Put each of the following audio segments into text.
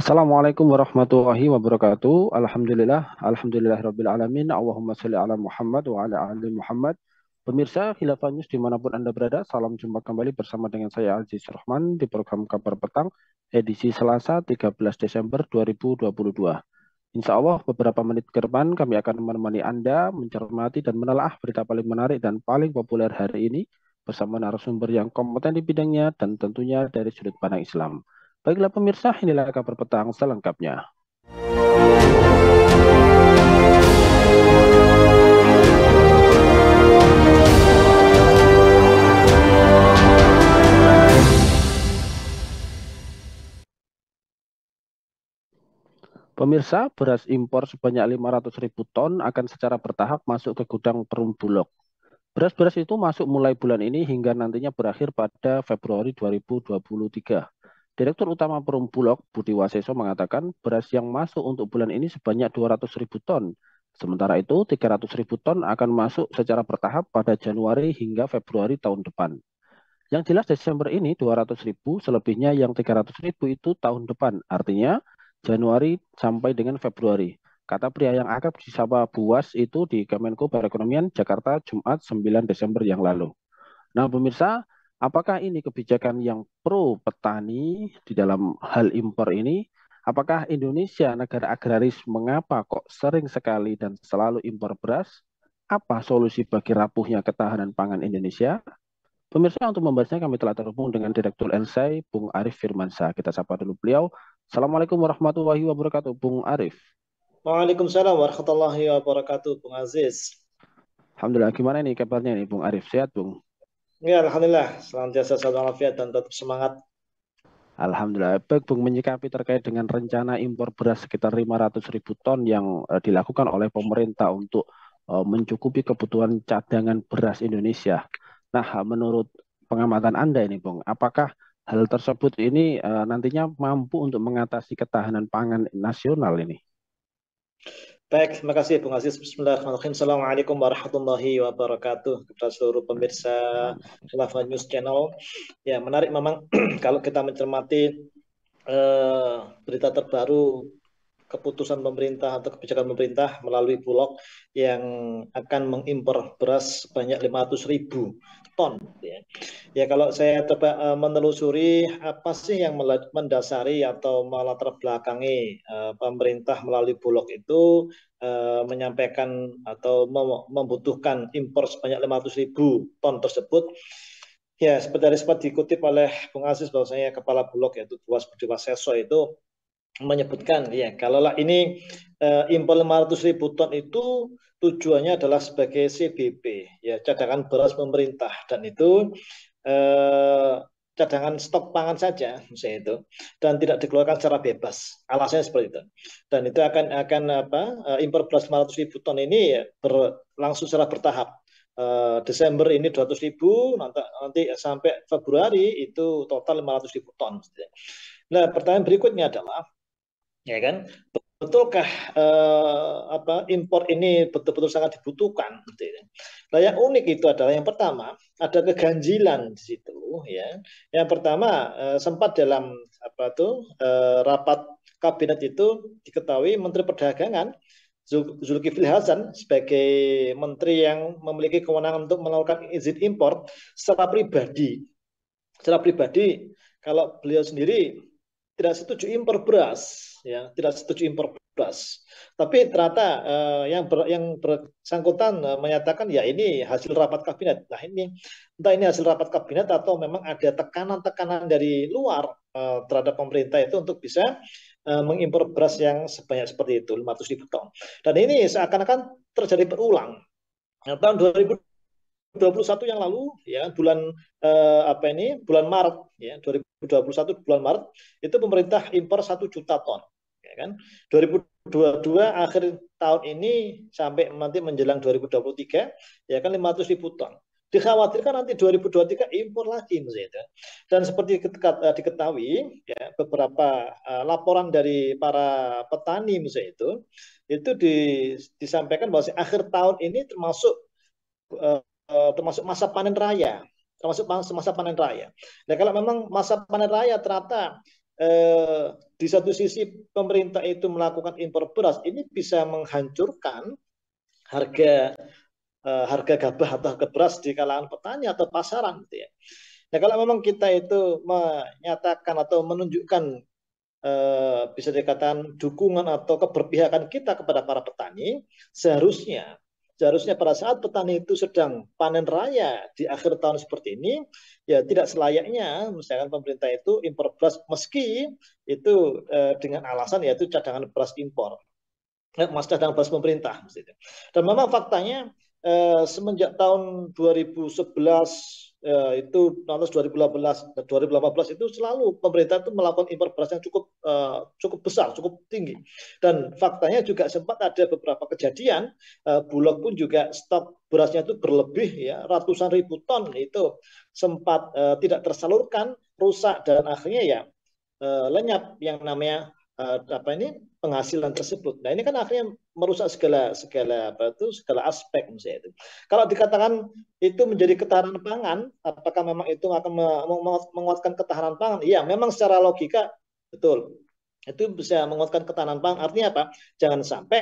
Assalamualaikum warahmatullahi wabarakatuh. Alhamdulillahirabbil alamin. Allahumma shalli ala Muhammad wa ala ali Muhammad. Pemirsa Khilafah News dimanapun Anda berada, salam jumpa kembali bersama dengan saya Aziz Rahman di program Kabar Petang edisi Selasa 13 Desember 2022. Insya Allah beberapa menit ke depan kami akan menemani Anda mencermati dan menelaah berita paling menarik dan paling populer hari ini bersama narasumber yang kompeten di bidangnya dan tentunya dari sudut pandang Islam. Baiklah pemirsa, inilah kabar petang selengkapnya. Pemirsa, beras impor sebanyak 500.000 ton akan secara bertahap masuk ke gudang Perum Bulog. Beras-beras itu masuk mulai bulan ini hingga nantinya berakhir pada Februari 2023. Direktur Utama Perum Bulog, Budi Waseso mengatakan beras yang masuk untuk bulan ini sebanyak 200.000 ton. Sementara itu 300.000 ton akan masuk secara bertahap pada Januari hingga Februari tahun depan. Yang jelas Desember ini 200.000, selebihnya yang 300.000 itu tahun depan. Artinya Januari sampai dengan Februari. Kata pria yang akrab disapa Buas itu di Kemenko Perekonomian Jakarta Jumat 9 Desember yang lalu. Nah, pemirsa, apakah ini kebijakan yang pro petani di dalam hal impor ini? Apakah Indonesia negara agraris mengapa kok sering sekali dan selalu impor beras? Apa solusi bagi rapuhnya ketahanan pangan Indonesia? Pemirsa, untuk membahasnya kami telah terhubung dengan Direktur Ensai, Bung Arif Firmansyah. Kita sapa dulu beliau. Assalamualaikum warahmatullahi wabarakatuh, Bung Arif. Waalaikumsalam warahmatullahi wabarakatuh, Bung Aziz. Alhamdulillah, gimana nih kabarnya nih, Bung Arif? Sehat, Bung? Ya, Alhamdulillah, senantiasa selalu walafiat dan tetap semangat. Alhamdulillah, baik Bung, menyikapi terkait dengan rencana impor beras sekitar 500.000 ton yang dilakukan oleh pemerintah untuk mencukupi kebutuhan cadangan beras Indonesia. Nah, menurut pengamatan Anda ini, Bung, apakah hal tersebut ini nantinya mampu untuk mengatasi ketahanan pangan nasional ini? Baik, terima kasih Bung Aziz. Bismillahirrahmanirrahim. Assalamualaikum warahmatullahi wabarakatuh kepada seluruh pemirsa Khilafah News Channel. Ya, menarik memang kalau kita mencermati berita terbaru keputusan pemerintah atau kebijakan pemerintah melalui Bulog yang akan mengimpor beras sebanyak 500.000 ton. Ya, kalau saya coba menelusuri apa sih yang mendasari atau melatar belakangi pemerintah melalui Bulog itu menyampaikan atau membutuhkan impor sebanyak 500.000 ton tersebut. Ya, seperti sempat dikutip oleh Bung Aziz bahwasanya Kepala Bulog yaitu Buas Budi Waseso itu menyebutkan ya kalaulah ini impor 500.000 ton itu tujuannya adalah sebagai CBP ya cadangan beras pemerintah dan itu eh, cadangan stok pangan saja misalnya itu dan tidak dikeluarkan secara bebas alasannya seperti itu dan itu akan apa impor beras 500.000 ton ini ya, berlangsung secara bertahap. Desember ini 200.000 nanti sampai Februari itu total 500.000 ton. Nah, pertanyaan berikutnya adalah ya kan betulkah impor ini betul-betul sangat dibutuhkan gitu ya. Nah, yang unik itu adalah yang pertama ada keganjilan di situ ya. Yang pertama sempat dalam rapat kabinet itu diketahui Menteri Perdagangan Zulkifli Hasan sebagai menteri yang memiliki kewenangan untuk melakukan izin impor secara pribadi. Secara pribadi kalau beliau sendiri tidak setuju impor beras, ya, tidak setuju impor beras. Tapi ternyata yang bersangkutan menyatakan ya ini hasil rapat kabinet. Nah ini entah ini hasil rapat kabinet atau memang ada tekanan-tekanan dari luar terhadap pemerintah itu untuk bisa mengimpor beras yang sebanyak seperti itu 500.000 ton. Dan ini seakan-akan terjadi berulang. Nah, tahun 2021 yang lalu ya bulan bulan Maret ya 2021 bulan Maret itu pemerintah impor 1 juta ton ya kan 2022 akhir tahun ini sampai nanti menjelang 2023 ya kan 500.000 ton dikhawatirkan nanti 2023 impor lagi misalnya. Dan seperti diketahui ya beberapa laporan dari para petani misalnya itu disampaikan bahwa akhir tahun ini termasuk masa panen raya, termasuk masa panen raya. Nah, kalau memang masa panen raya ternyata di satu sisi pemerintah itu melakukan impor beras, ini bisa menghancurkan harga harga gabah atau harga beras di kalangan petani atau pasaran gitu ya. Nah, kalau memang kita itu menyatakan atau menunjukkan bisa dikatakan dukungan atau keberpihakan kita kepada para petani, seharusnya pada saat petani itu sedang panen raya di akhir tahun seperti ini, ya tidak selayaknya misalkan pemerintah itu impor beras, meski itu dengan alasan yaitu cadangan beras impor, cadangan beras pemerintah. Dan memang faktanya semenjak tahun 2011 itu lantas 2018 itu selalu pemerintah itu melakukan impor beras yang cukup besar, cukup tinggi. Dan faktanya juga sempat ada beberapa kejadian Bulog pun juga stok berasnya itu berlebih ya, ratusan ribu ton itu sempat tidak tersalurkan, rusak, dan akhirnya ya lenyap yang namanya penghasilan tersebut. Nah, ini kan akhirnya merusak segala aspek misalnya itu. Kalau dikatakan itu menjadi ketahanan pangan, apakah memang itu akan menguatkan ketahanan pangan? Iya, memang secara logika betul. Itu bisa menguatkan ketahanan pangan. Artinya apa? Jangan sampai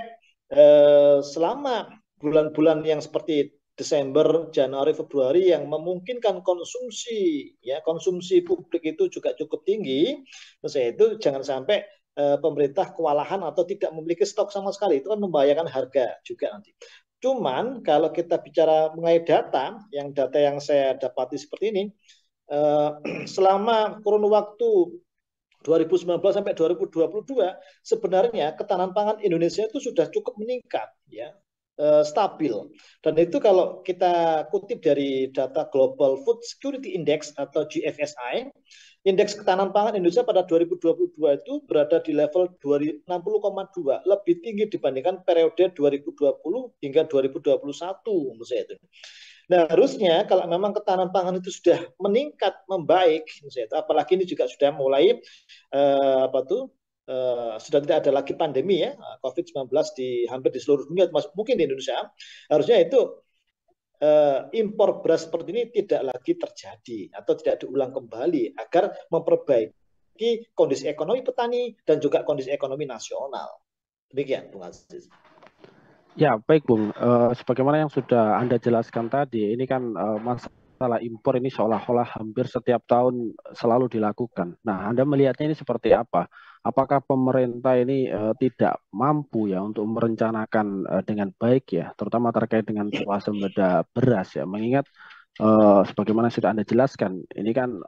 selama bulan-bulan yang seperti Desember, Januari, Februari yang memungkinkan konsumsi publik itu juga cukup tinggi, misalnya itu jangan sampai pemerintah kewalahan atau tidak memiliki stok sama sekali. Itu kan membahayakan harga juga nanti. Cuman kalau kita bicara mengenai data yang saya dapati seperti ini, selama kurun waktu 2019 sampai 2022 sebenarnya ketahanan pangan Indonesia itu sudah cukup meningkat ya, stabil. Dan itu kalau kita kutip dari data Global Food Security Index atau GFSI, indeks ketahanan pangan Indonesia pada 2022 itu berada di level 60,2, lebih tinggi dibandingkan periode 2020 hingga 2021 misalnya itu. Nah, harusnya kalau memang ketahanan pangan itu sudah meningkat, membaik, misalnya, apalagi ini juga sudah mulai sudah tidak ada lagi pandemi ya, COVID-19 hampir di seluruh dunia, termasuk mungkin di Indonesia, harusnya itu impor beras seperti ini tidak lagi terjadi atau tidak diulang kembali agar memperbaiki kondisi ekonomi petani dan juga kondisi ekonomi nasional. Demikian, Bung Aziz. Ya, baik Bung. Sebagaimana yang sudah Anda jelaskan tadi, ini kan masalah impor ini seolah-olah hampir setiap tahun selalu dilakukan. Nah, Anda melihatnya ini seperti apa? Apakah pemerintah ini tidak mampu ya untuk merencanakan dengan baik ya, terutama terkait dengan swasembada beras ya, mengingat sebagaimana sudah Anda jelaskan, ini kan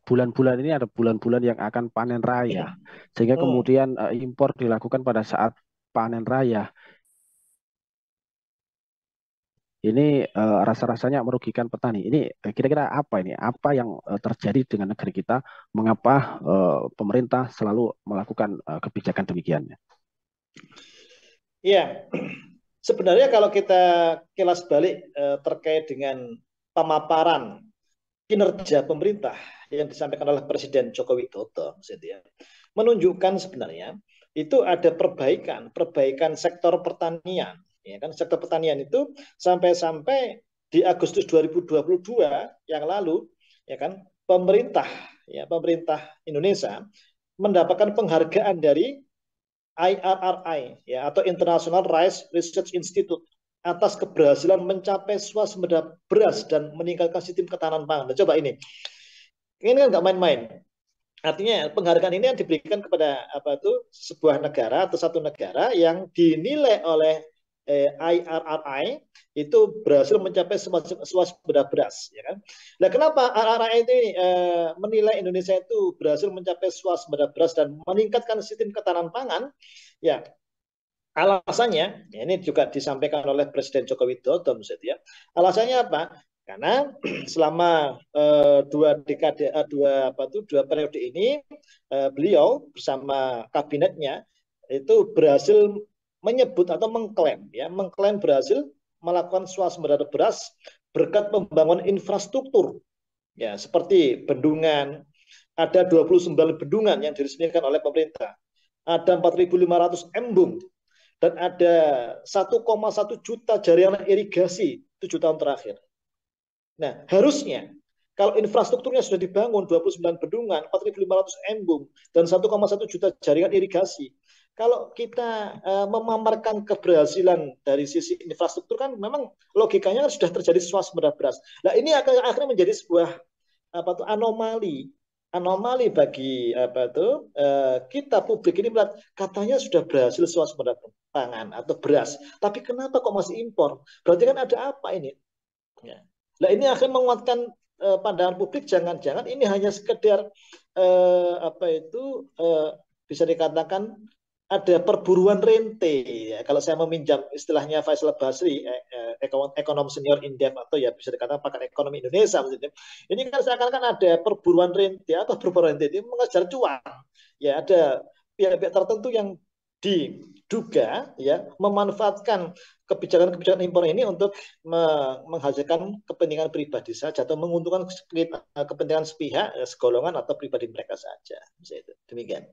bulan-bulan ini ada bulan-bulan yang akan panen raya, sehingga kemudian impor dilakukan pada saat panen raya. Ini rasa-rasanya merugikan petani. Ini kira-kira apa ini? Apa yang terjadi dengan negeri kita? Mengapa pemerintah selalu melakukan kebijakan demikian? Ya, sebenarnya kalau kita kilas balik terkait dengan pemaparan kinerja pemerintah yang disampaikan oleh Presiden Joko Widodo, menunjukkan sebenarnya itu ada perbaikan sektor pertanian. Ya kan, sektor pertanian itu sampai di Agustus 2022 yang lalu, ya kan, pemerintah Indonesia mendapatkan penghargaan dari IRRI ya, atau International Rice Research Institute atas keberhasilan mencapai swasembada beras dan meningkatkan sistem ketahanan pangan. Nah, coba ini kan nggak main-main. Artinya penghargaan ini yang diberikan kepada sebuah negara atau satu negara yang dinilai oleh IRRI itu berhasil mencapai swasembada beras, ya kan? Nah, kenapa IRRI ini menilai Indonesia itu berhasil mencapai swasembada beras dan meningkatkan sistem ketahanan pangan? Ya, alasannya, ya ini juga disampaikan oleh Presiden Joko Widodo, ya. Alasannya apa? Karena selama dua periode ini beliau bersama kabinetnya itu berhasil menyebut atau mengklaim berhasil melakukan swasembada beras berkat pembangunan infrastruktur ya, seperti bendungan, ada 29 bendungan yang diresmikan oleh pemerintah, ada 4.500 embung, dan ada 1,1 juta jaringan irigasi 7 tahun terakhir. Nah, harusnya Kalau infrastrukturnya sudah dibangun 29 bendungan, 4.500 embung, dan 1,1 juta jaringan irigasi. Kalau kita memamerkan keberhasilan dari sisi infrastruktur kan memang logikanya sudah terjadi swasembada beras. Nah ini akhirnya menjadi sebuah anomali bagi kita publik ini melihat katanya sudah berhasil swasembada pangan atau beras, tapi kenapa kok masih impor? Berarti kan ada apa ini? Ya. Nah ini akan menguatkan pandangan publik, jangan-jangan ini hanya sekedar bisa dikatakan ada perburuan rente ya. Kalau saya meminjam istilahnya Faisal Basri, ekonom senior Indef atau ya bisa dikatakan pakar ekonomi Indonesia, maksudnya. Ini kan seakan-akan ada perburuan rente atau perburuan rente ini mengejar cuan. Ya ada pihak-pihak tertentu yang diduga ya memanfaatkan kebijakan-kebijakan impor ini untuk menghasilkan kepentingan pribadi saja atau menguntungkan kepentingan sepihak, segolongan atau pribadi mereka saja. Demikian.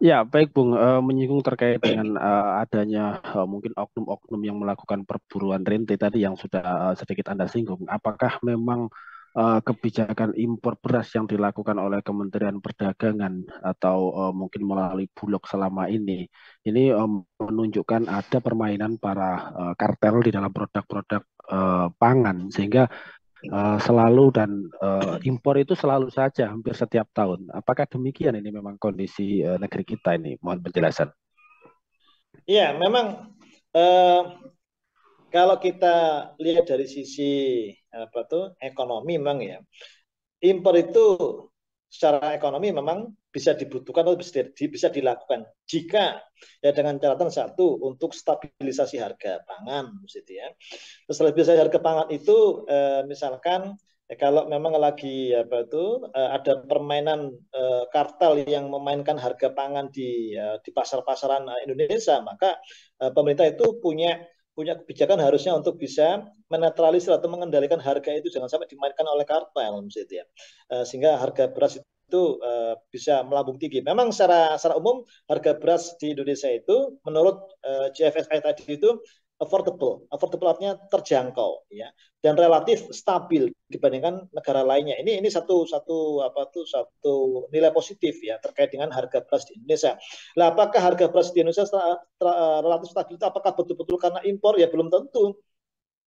Ya, baik Bung, menyinggung terkait dengan adanya mungkin oknum-oknum yang melakukan perburuan rente tadi yang sudah sedikit Anda singgung. Apakah memang kebijakan impor beras yang dilakukan oleh Kementerian Perdagangan atau mungkin melalui Bulog selama ini menunjukkan ada permainan para kartel di dalam produk-produk pangan sehingga selalu dan impor itu selalu saja hampir setiap tahun. Apakah demikian ini memang kondisi negeri kita ini? Mohon penjelasan. Iya, memang kalau kita lihat dari sisi ekonomi memang ya, impor itu secara ekonomi memang bisa dibutuhkan atau bisa dilakukan jika ya dengan catatan satu untuk stabilisasi harga pangan, ya. Terus stabilisasi harga pangan itu misalkan kalau memang lagi ada permainan kartel yang memainkan harga pangan di pasar-pasaran Indonesia, maka pemerintah itu punya kebijakan harusnya untuk bisa menetralisir atau mengendalikan harga itu jangan sampai dimainkan oleh kartel, ya. Sehingga harga beras itu bisa melambung tinggi. Memang secara umum harga beras di Indonesia itu menurut GFSI tadi itu affordable artinya terjangkau ya dan relatif stabil dibandingkan negara lainnya. Ini satu nilai positif ya terkait dengan harga beras di Indonesia. Lah apakah harga beras di Indonesia relatif stabil itu apakah betul-betul karena impor? Ya belum tentu.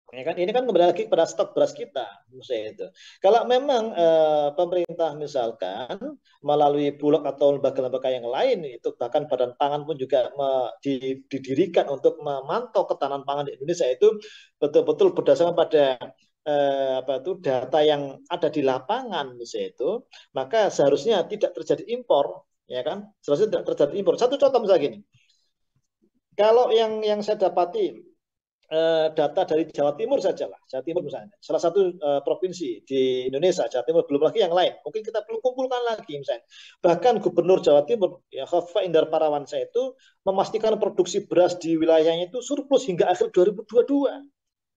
Ya kan ini kan kembali lagi pada stok beras kita, misalnya itu. Kalau memang pemerintah misalkan melalui Bulog atau lembaga-lembaga yang lain itu bahkan Badan Pangan pun juga didirikan untuk memantau ketahanan pangan di Indonesia itu betul-betul berdasarkan pada data yang ada di lapangan, misalnya itu, maka seharusnya tidak terjadi impor, ya kan? Seharusnya tidak terjadi impor. Satu contoh misalnya gini, kalau yang saya dapati data dari Jawa Timur saja lah, Jawa Timur misalnya, salah satu provinsi di Indonesia, Jawa Timur, belum lagi yang lain. Mungkin kita perlu kumpulkan lagi misalnya. Bahkan Gubernur Jawa Timur, ya Khoffa Indar Parawansa itu memastikan produksi beras di wilayahnya itu surplus hingga akhir 2022.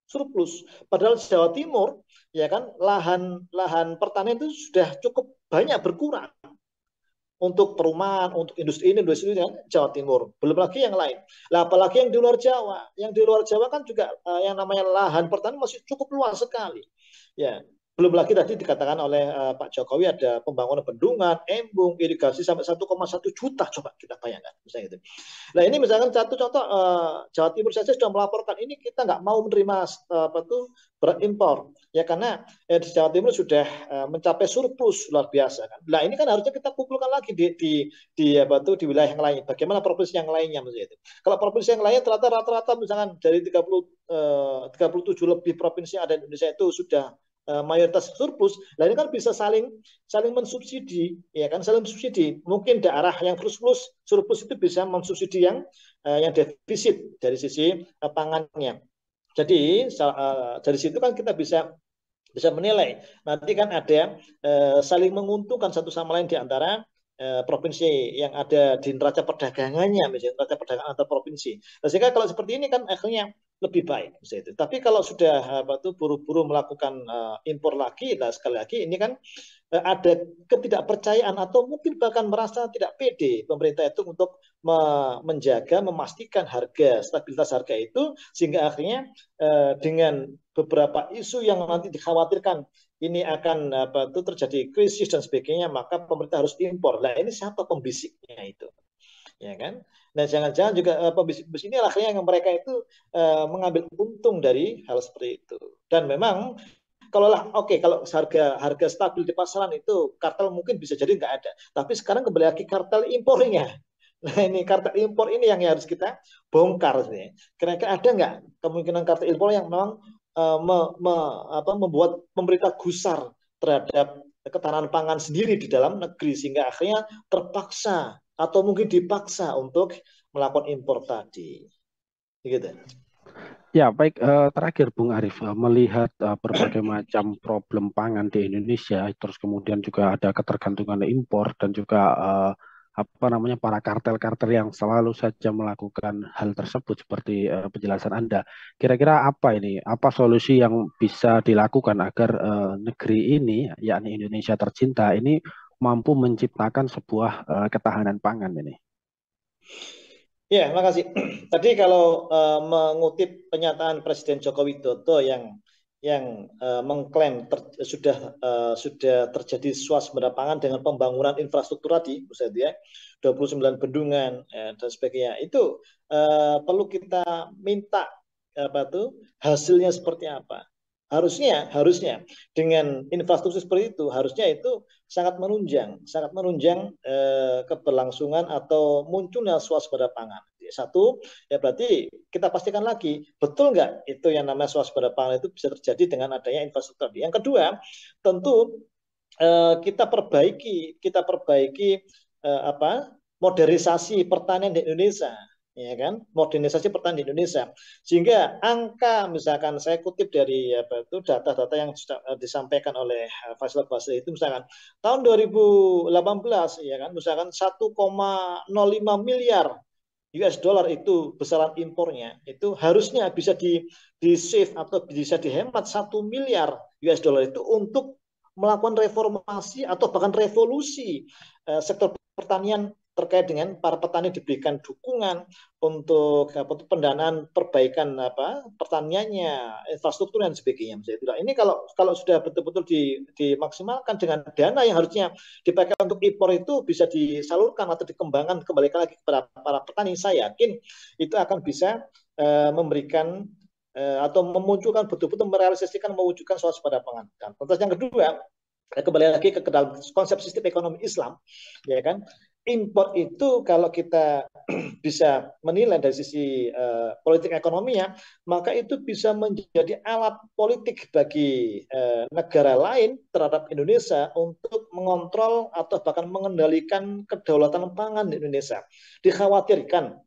Surplus. Padahal Jawa Timur, ya kan, lahan pertanian itu sudah cukup banyak berkurang untuk perumahan, untuk industri ini kan Jawa Timur. Belum lagi yang lain. Lah apalagi yang di luar Jawa. Yang di luar Jawa kan juga yang namanya lahan pertanian masih cukup luas sekali. Ya, belum lagi tadi dikatakan oleh Pak Jokowi ada pembangunan bendungan, embung, irigasi sampai 1,1 juta, coba kita bayangkan misalnya itu. Nah ini misalkan satu contoh Jawa Timur saja sudah melaporkan ini kita nggak mau menerima beras impor ya karena di Jawa Timur sudah mencapai surplus luar biasa kan. Nah ini kan harusnya kita kumpulkan lagi di wilayah yang lain. Bagaimana provinsi yang lainnya misalnya itu. Kalau provinsi yang lainnya ternyata rata-rata misalkan dari 37 lebih provinsi yang ada di Indonesia itu sudah mayoritas surplus, nah ini kan bisa saling mensubsidi, ya kan, saling subsidi. Mungkin daerah yang surplus itu bisa mensubsidi yang defisit dari sisi pangannya. Jadi dari situ kan kita bisa menilai. Nanti kan ada saling menguntungkan satu sama lain di antara provinsi yang ada di neraca perdagangannya, misalnya neraca perdagangan antar provinsi. Nah, sehingga kalau seperti ini kan akhirnya lebih baik, misalnya itu. Tapi kalau sudah buru-buru melakukan impor lagi, nah sekali lagi ini kan ada ketidakpercayaan atau mungkin bahkan merasa tidak pede pemerintah itu untuk menjaga, memastikan harga, stabilitas harga itu, sehingga akhirnya dengan beberapa isu yang nanti dikhawatirkan ini akan apa itu terjadi krisis dan sebagainya, maka pemerintah harus impor. Nah, ini siapa pembisiknya itu? Ya kan? Nah, jangan-jangan juga pembisik-pembisik ini akhirnya yang mereka itu mengambil untung dari hal seperti itu. Dan memang kalau harga harga stabil di pasaran itu kartel mungkin bisa jadi nggak ada. Tapi sekarang kembali lagi kartel impornya. Nah, ini kartel impor ini yang harus kita bongkar sebenarnya. Kira-kira ada nggak kemungkinan kartel impor yang memang membuat pemerintah gusar terhadap ketahanan pangan sendiri di dalam negeri sehingga akhirnya terpaksa atau mungkin dipaksa untuk melakukan impor tadi. Gitu. Ya, baik. Terakhir, Bung Arif, melihat berbagai macam problem pangan di Indonesia, terus kemudian juga ada ketergantungan impor dan juga apa namanya para kartel-kartel yang selalu saja melakukan hal tersebut seperti penjelasan Anda. Kira-kira apa ini? Apa solusi yang bisa dilakukan agar negeri ini, yakni Indonesia tercinta, ini mampu menciptakan sebuah ketahanan pangan ini? Ya, makasih. Tadi kalau mengutip pernyataan Presiden Joko Widodo yang mengklaim sudah terjadi swasembada pangan dengan pembangunan infrastruktur tadi, misalnya ya, 29 bendungan dan sebagainya. Itu perlu kita minta apa tuh hasilnya seperti apa. Harusnya dengan infrastruktur seperti itu harusnya itu sangat menunjang keberlangsungan atau munculnya swasembada pangan. Satu, ya berarti kita pastikan lagi betul nggak itu yang namanya swasembada pangan itu bisa terjadi dengan adanya infrastruktur. Yang kedua, tentu kita perbaiki modernisasi pertanian di Indonesia, ya kan, modernisasi pertanian di Indonesia, sehingga angka, misalkan saya kutip dari data-data yang disampaikan oleh Faisal Basri itu, misalkan tahun 2018 ya kan, misalkan 1,05 miliar US dollar itu besaran impornya, itu harusnya bisa di save atau bisa dihemat 1 miliar US dollar itu untuk melakukan reformasi atau bahkan revolusi sektor pertanian terkait dengan para petani diberikan dukungan untuk pendanaan perbaikan pertaniannya, infrastruktur dan sebagainya. Ini kalau sudah betul-betul dimaksimalkan dengan dana yang harusnya dipakai untuk impor itu bisa disalurkan atau dikembangkan kembali lagi kepada para petani, saya yakin itu akan bisa memberikan atau memunculkan betul-betul merealisasikan mewujudkan swasembada pangan. Dan yang kedua, kembali lagi ke dalam konsep sistem ekonomi Islam, ya kan, impor itu kalau kita bisa menilai dari sisi politik ekonominya, maka itu bisa menjadi alat politik bagi negara lain terhadap Indonesia untuk mengontrol atau bahkan mengendalikan kedaulatan pangan di Indonesia. Dikhawatirkan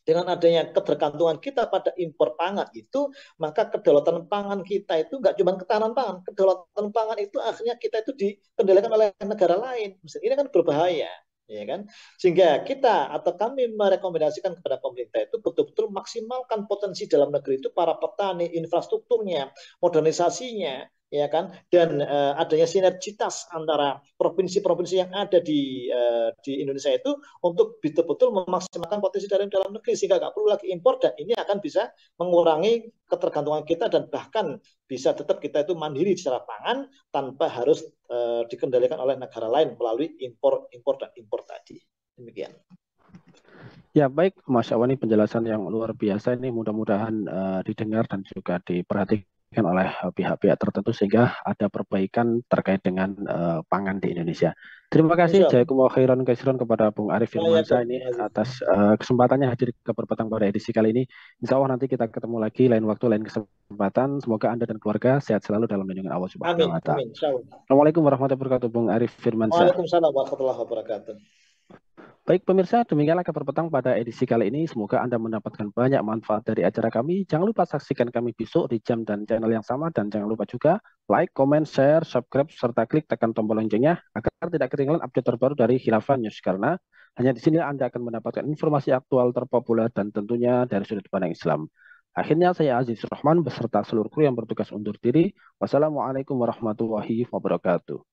dengan adanya ketergantungan kita pada impor pangan itu, maka kedaulatan pangan kita itu nggak cuma ketahanan pangan, kedaulatan pangan itu akhirnya kita itu dikendalikan oleh negara lain. Ini kan berbahaya, ya kan? Sehingga kita atau kami merekomendasikan kepada pemerintah itu betul-betul maksimalkan potensi dalam negeri itu, para petani, infrastrukturnya, modernisasinya, ya kan, dan adanya sinergitas antara provinsi-provinsi yang ada di Indonesia itu untuk betul-betul memaksimalkan potensi dari dalam negeri sehingga nggak perlu lagi impor, dan ini akan bisa mengurangi ketergantungan kita dan bahkan bisa tetap kita itu mandiri secara pangan tanpa harus dikendalikan oleh negara lain melalui impor dan impor tadi. Demikian. Ya, baik, Mas Awan, ini penjelasan yang luar biasa. Ini mudah-mudahan didengar dan juga diperhatikan oleh pihak-pihak tertentu sehingga ada perbaikan terkait dengan pangan di Indonesia. Terima kasih, Jazakumullah khairan katsiran kepada Bung Arif Firmansyah ini atas kesempatannya hadir ke Berpetang pada edisi kali ini. Insya Allah nanti kita ketemu lagi lain waktu, lain kesempatan. Semoga Anda dan keluarga sehat selalu dalam lindungan Allah Subhanahu wa Ta'ala. Assalamualaikum warahmatullahi wabarakatuh, Bung Arif Firmansyah. Waalaikumsalam warahmatullahi wabarakatuh. Baik pemirsa, demikianlah Kabar Petang pada edisi kali ini. Semoga Anda mendapatkan banyak manfaat dari acara kami. Jangan lupa saksikan kami besok di jam dan channel yang sama. Dan jangan lupa juga like, comment, share, subscribe, serta klik tekan tombol loncengnya agar tidak ketinggalan update terbaru dari Khilafah News. Karena hanya di sini Anda akan mendapatkan informasi aktual, terpopuler, dan tentunya dari sudut pandang Islam. Akhirnya saya Aziz Rahman beserta seluruh kru yang bertugas undur diri. Wassalamualaikum warahmatullahi wabarakatuh.